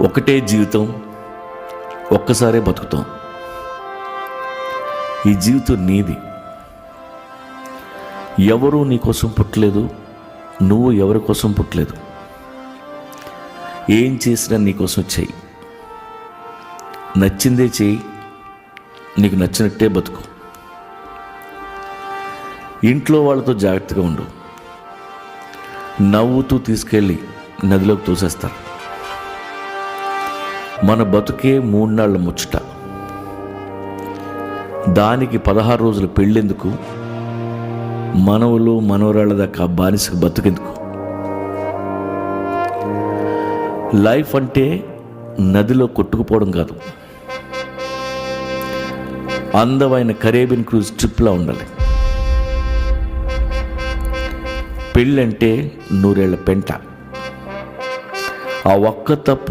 ఒకటే జీవితం, ఒక్కసారే బతుకుతాం. ఈ జీవితం నీది. ఎవరు నీ కోసం పుట్టలేదు, నువ్వు ఎవరి కోసం పుట్టలేదు. ఏం చేసినా నీకోసం చెయ్యి, నచ్చిందే చెయ్యి, నీకు నచ్చినట్టే బతుకు. ఇంట్లో వాళ్ళతో జాగ్రత్తగా ఉండు. నవ్వుతూ తీసుకెళ్ళి నదిలోకి తోసేస్తారు. మన బతుకే 3 నాళ్ళ ముచ్చట. దానికి 16 రోజులు పెళ్ళెందుకు? మనవలు మనవరాళ్ళ దాకా బానిసకు బతుకెందుకు? లైఫ్ అంటే నదిలో కొట్టుకుపోవడం కాదు, అందమైన కరేబియన్ క్రూజ్ ట్రిప్లా ఉండాలి. పెళ్ళంటే 100 ఏళ్ల పెంట. ఆ ఒక్క తప్పు